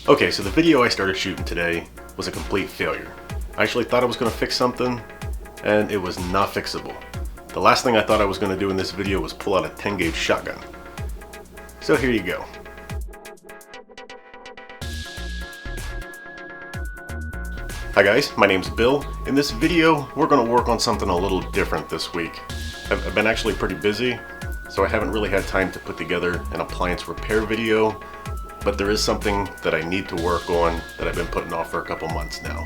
Okay, so the video I started shooting today was a complete failure. I actually thought I was going to fix something, and it was not fixable. The last thing I thought I was going to do in this video was pull out a 10 gauge shotgun. So here you go. Hi guys, my name's Bill. In this video, we're going to work on something a little different this week. I've been actually pretty busy, so I haven't really had time to put together an appliance repair video, but there is something that I need to work on that I've been putting off for a couple months now.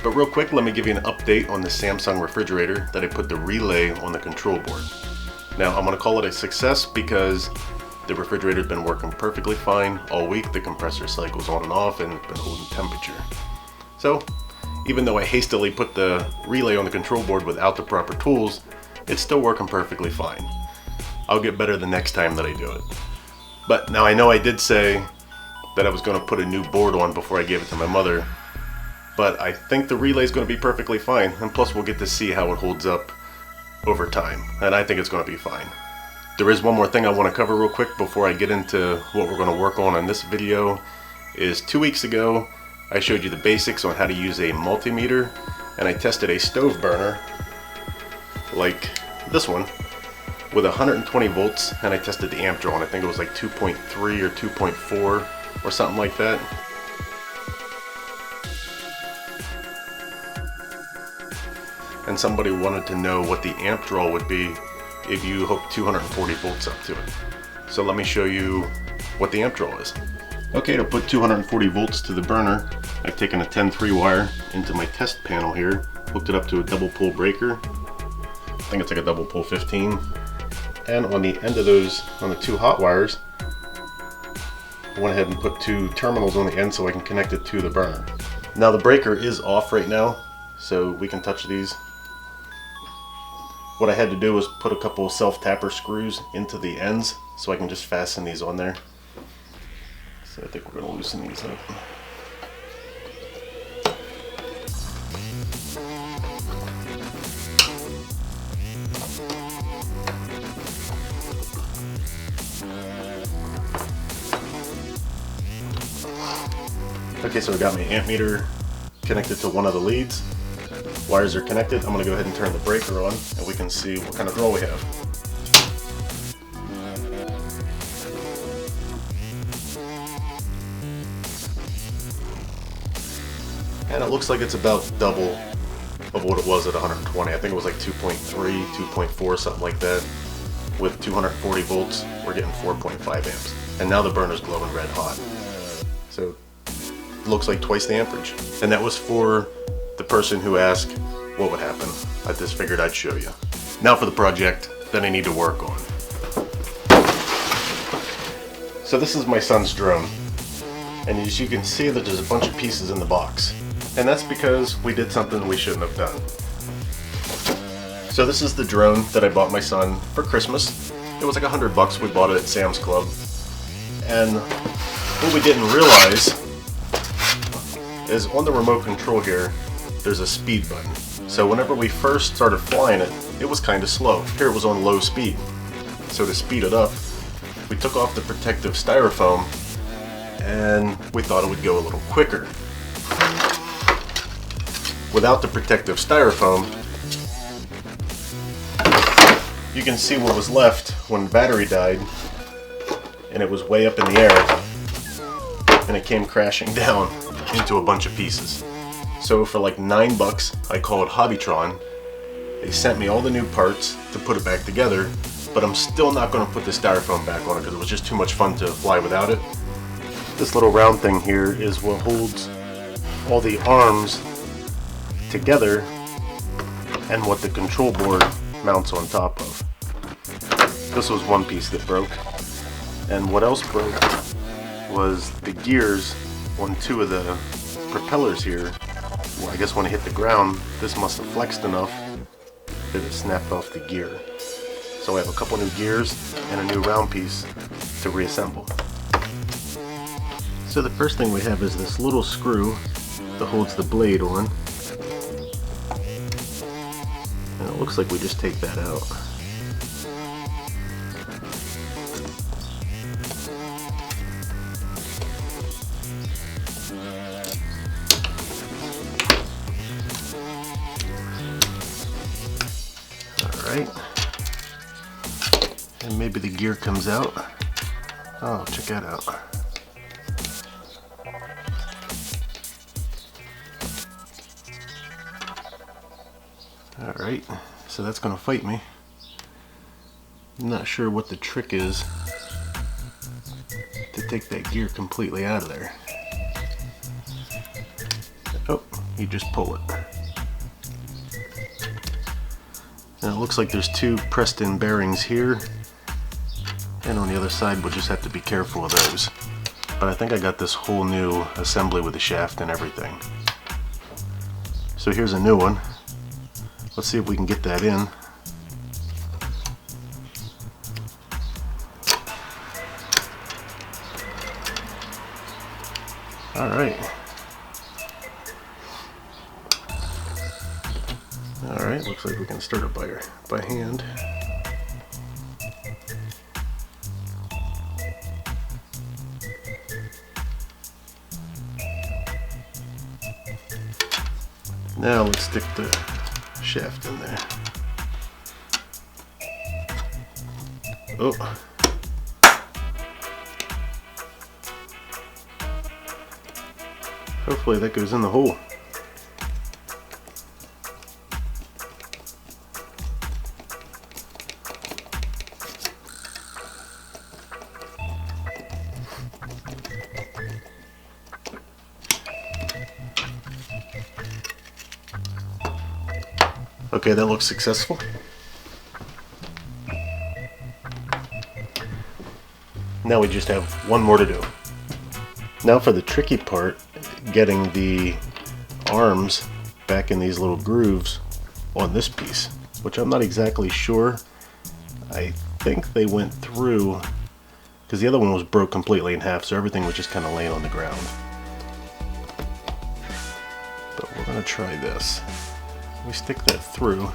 But real quick, let me give you an update on the Samsung refrigerator that I put the relay on the control board. Now, I'm going to call it a success because the refrigerator's been working perfectly fine all week. The compressor cycles on and off and it's been holding temperature. So, even though I hastily put the relay on the control board without the proper tools, it's still working perfectly fine. I'll get better the next time that I do it. But now I know I did say that I was going to put a new board on before I gave it to my mother, but I think the relay is going to be perfectly fine, and plus we'll get to see how it holds up over time, and I think it's going to be fine. There is one more thing I want to cover real quick before I get into what we're going to work on in this video. Is 2 weeks ago I showed you the basics on how to use a multimeter, and I tested a stove burner like this one with 120 volts, and I tested the amp draw, and I think it was like 2.3 or 2.4 or something like that. And somebody wanted to know what the amp draw would be if you hooked 240 volts up to it. So let me show you what the amp draw is. Okay, to put 240 volts to the burner, I've taken a 10-3 wire into my test panel here, hooked it up to a double pole breaker. I think it's like a double pole 15. And on the end of those, on the two hot wires, I went ahead and put two terminals on the end so I can connect it to the burner. Now the breaker is off right now, so we can touch these. What I had to do was put a couple self-tapper screws into the ends so I can just fasten these on there. So I think we're going to loosen these up. Okay, so I got my amp meter connected to one of the leads. Wires are connected. I'm going to go ahead and turn the breaker on and we can see what kind of draw we have. And it looks like it's about double of what it was at 120. I think it was like 2.3, 2.4, something like that. With 240 volts, we're getting 4.5 amps. And now the burner's glowing red hot. So it looks like twice the amperage. And that was for the person who asked what would happen. I just figured I'd show you. Now for the project that I need to work on. So this is my son's drone. And as you can see that there's a bunch of pieces in the box. And that's because we did something we shouldn't have done. So this is the drone that I bought my son for Christmas. It was like $100. We bought it at Sam's Club. And what we didn't realize is on the remote control here, there's a speed button. So whenever we first started flying it, it was kind of slow. Here it was on low speed. So to speed it up, we took off the protective styrofoam and we thought it would go a little quicker. Without the protective styrofoam, you can see what was left when the battery died, and it was way up in the air and it came crashing down into a bunch of pieces. So for like $9, I called Hobbytron. They sent me all the new parts to put it back together, but I'm still not going to put the styrofoam back on it because it was just too much fun to fly without it. This little round thing here is what holds all the arms together and what the control board mounts on top of. This was one piece that broke, and what else broke was the gears on two of the propellers here. Well, I guess when it hit the ground, this must have flexed enough that it snapped off the gear. So I have a couple new gears and a new round piece to reassemble. So the first thing we have is this little screw that holds the blade on. And it looks like we just take that out. maybe the gear comes out. Oh, check that out. Alright, so that's going to fight me. I'm not sure what the trick is to take that gear completely out of there. Oh, you just pull it. Now it looks like there's two pressed in bearings here, and on the other side we'll just have to be careful of those. But I think I got this whole new assembly with the shaft and everything. So here's a new one. Let's see if we can get that in. Alright. Alright, looks like we can start it by hand. Now let's stick the shaft in there. Oh. Hopefully that goes in the hole. Okay, that looks successful. Now we just have one more to do. Now for the tricky part, getting the arms back in these little grooves on this piece, which I'm not exactly sure. I think they went through, because the other one was broke completely in half, so everything was just kind of laying on the ground. But we're going to try this. We stick that through. I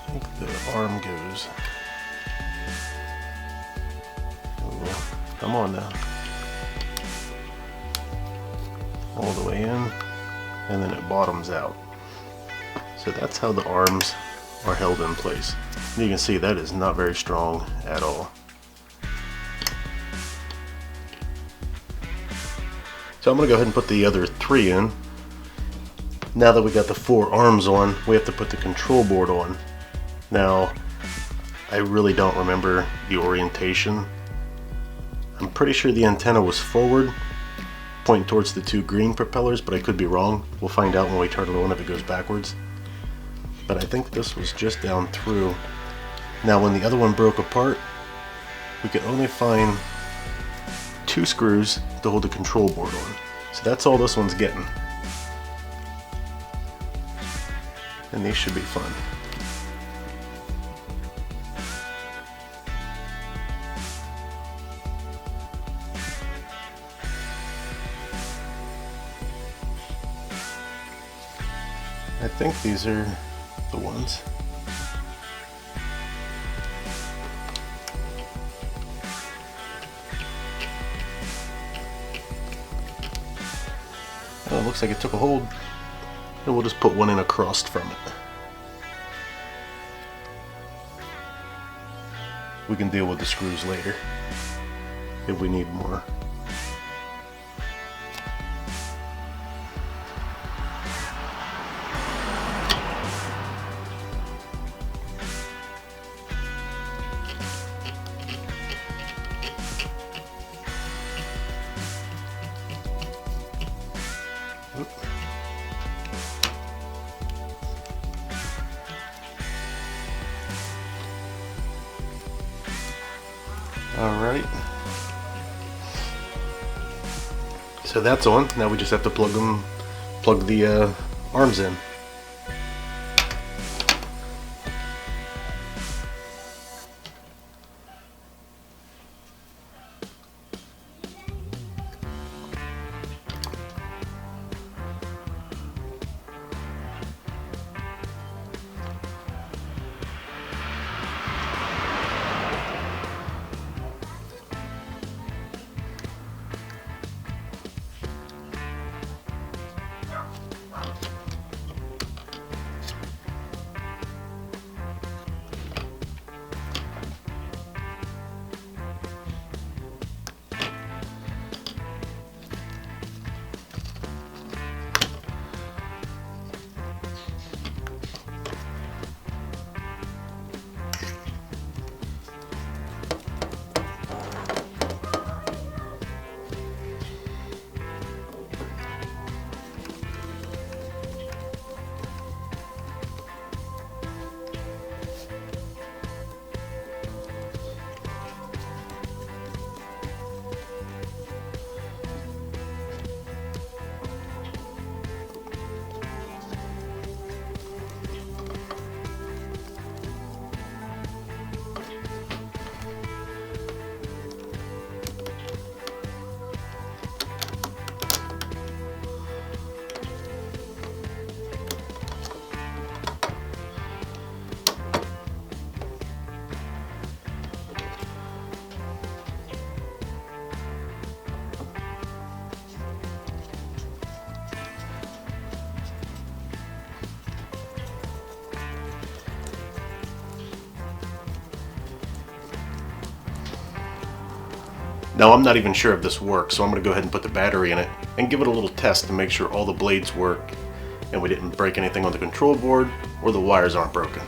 think the arm goes. Oh, come on now. All the way in, and then it bottoms out. So that's how the arms are held in place. And you can see that is not very strong at all. So I'm going to go ahead and put the other three in. Now that we got the four arms on, we have to put the control board on. Now, I really don't remember the orientation. I'm pretty sure the antenna was forward, pointing towards the two green propellers, but I could be wrong. We'll find out when we turn it on if it goes backwards. But I think this was just down through. Now when the other one broke apart, we could only find two screws to hold the control board on. So that's all this one's getting. And these should be fun. I think these are the ones. Oh, it looks like it took a hold. And we'll just put one in across from it. We can deal with the screws later if we need more. Alright, so that's on. Now we just have to plug the arms in. Now I'm not even sure if this works, so I'm going to go ahead and put the battery in it and give it a little test to make sure all the blades work and we didn't break anything on the control board or the wires aren't broken.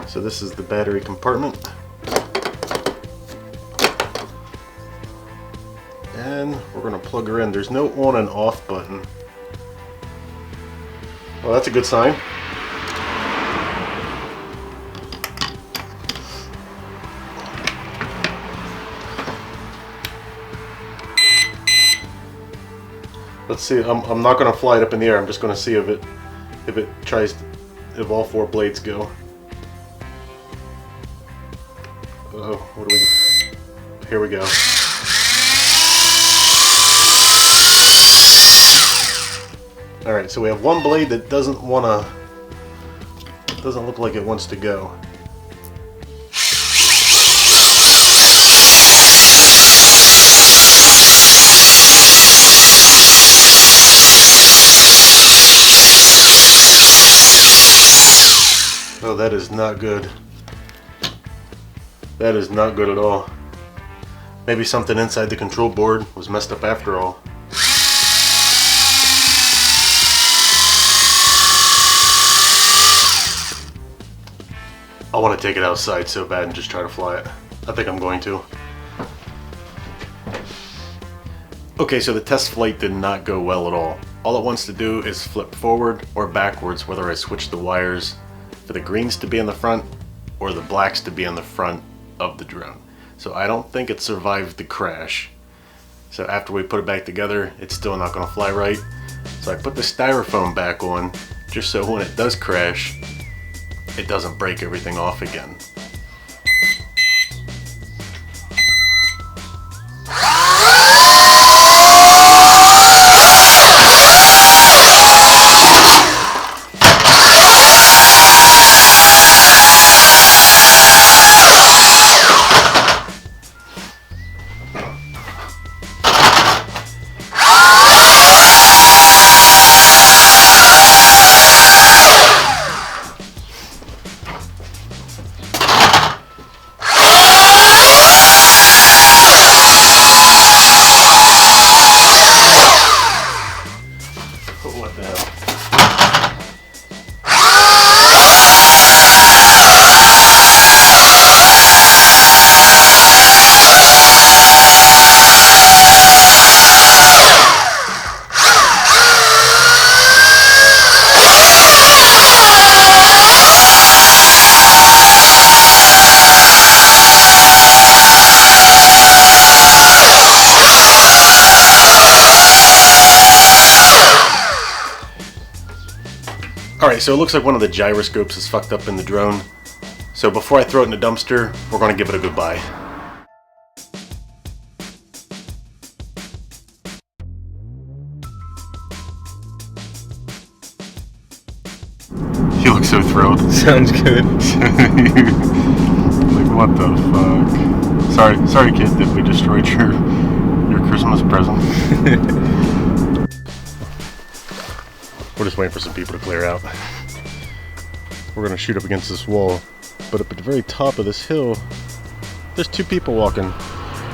So this is the battery compartment. And we're going to plug her in. There's no on and off button. Well, that's a good sign. Let's see. I'm not going to fly it up in the air. I'm just going to see if all 4 blades go. What do we? Here we go. All right. So we have one blade that doesn't look like it wants to go. Oh, that is not good. That is not good at all. Maybe something inside the control board was messed up after all. I want to take it outside so bad and just try to fly it. I think I'm going to. Okay, so the test flight did not go well at all. All it wants to do is flip forward or backwards whether I switch the wires for the greens to be in the front or the blacks to be in the front of the drone. So I don't think it survived the crash. So after we put it back together, it's still not going to fly right. So I put the styrofoam back on just so when it does crash, it doesn't break everything off again. What the hell? Alright, so it looks like one of the gyroscopes is fucked up in the drone. So before I throw it in the dumpster, we're going to give it a goodbye. You look so thrilled. Sounds good. Like, what the fuck? Sorry kid that we destroyed your Christmas present. We're just waiting for some people to clear out. We're gonna shoot up against this wall, but up at the very top of this hill, there's 2 people walking,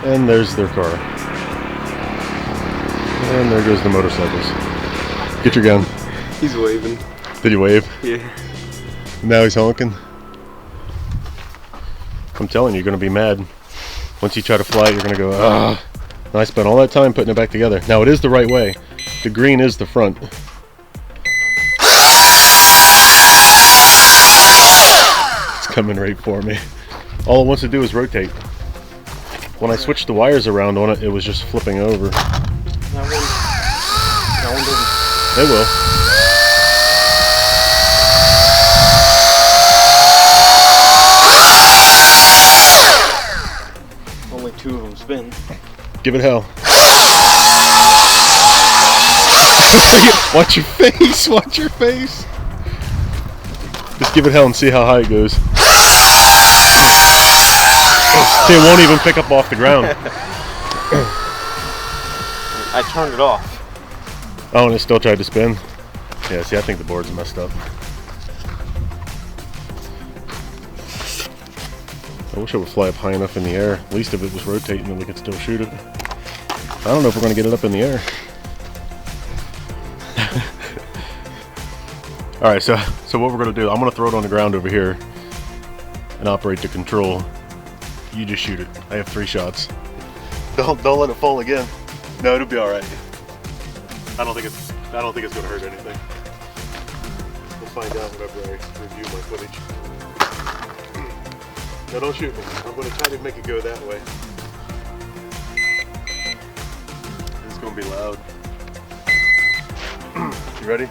and there's their car. And there goes the motorcycles. Get your gun. He's waving. Did he wave? Yeah. Now he's honking. I'm telling you, you're gonna be mad. Once you try to fly, you're gonna go, ah. And I spent all that time putting it back together. Now it is the right way. The green is the front. Coming right for me. All it wants to do is rotate. When I switched the wires around on it, it was just flipping over. That one doesn't. It will. Only 2 of them spin. Give it hell. Watch your face. Watch your face. Just give it hell and see how high it goes. See, it won't even pick up off the ground. I turned it off. Oh, and it still tried to spin. Yeah, see, I think the board's messed up. I wish it would fly up high enough in the air. At least if it was rotating, then we could still shoot it. I don't know if we're going to get it up in the air. Alright, so what we're going to do, I'm going to throw it on the ground over here and operate the control. You just shoot it. I have 3 shots. Don't let it fall again. No, it'll be alright. I don't think it's going to hurt anything. We'll find out whenever I review my footage. No, don't shoot me. I'm going to try to make it go that way. It's going to be loud. You ready?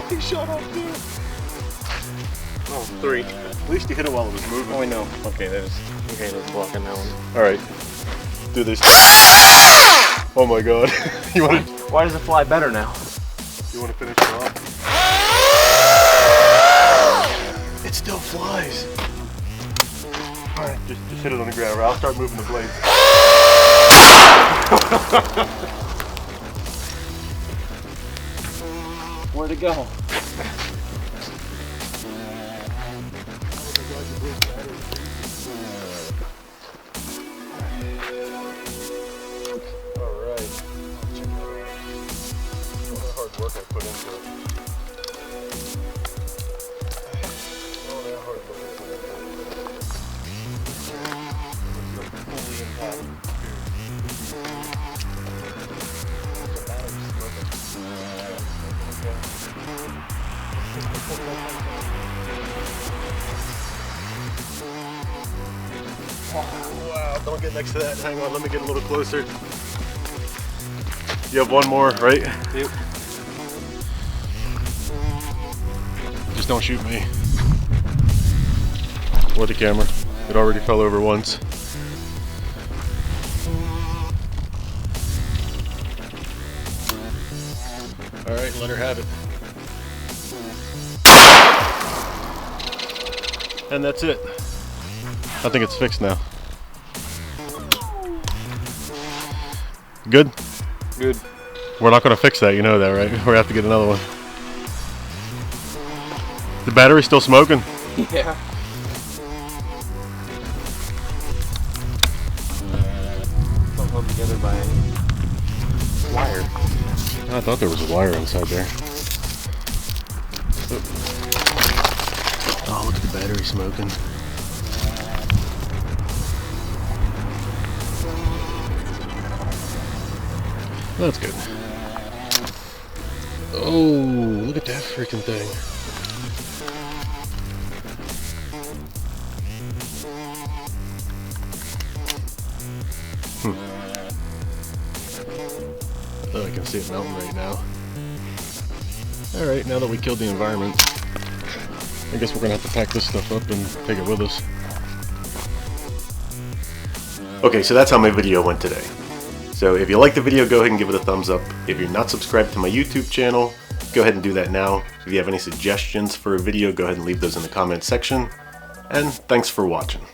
He shot off too. Oh, 3. At least you hit it while it was moving. Oh, I know. Okay, there's blocking that one. Alright. Do this. Oh my god. You want to? Why does it fly better now? You want to finish it off? It still flies. Alright, just hit it on the ground. I'll start moving the blade. Where'd it go? Alright. All the hard work I put into it. All that hard work I put into Oh, wow, don't get next to that. Hang on, let me get a little closer. You have one more, right? Yep. Just don't shoot me. Or the camera. It already fell over once. Alright, let her have it. And that's it. I think it's fixed now. Good? Good. We're not going to fix that, you know that, right? We're going to have to get another one. The battery's still smoking? Yeah. Don't hold together by wire. I thought there was a wire inside there. Oh, look at the battery smoking. That's good. Oh, look at that freaking thing. Oh, I can see it melting right now. Alright, now that we killed the environment, I guess we're gonna have to pack this stuff up and take it with us. Okay, so that's how my video went today. So if you liked the video, go ahead and give it a thumbs up. If you're not subscribed to my YouTube channel, go ahead and do that now. If you have any suggestions for a video, go ahead and leave those in the comments section. And thanks for watching.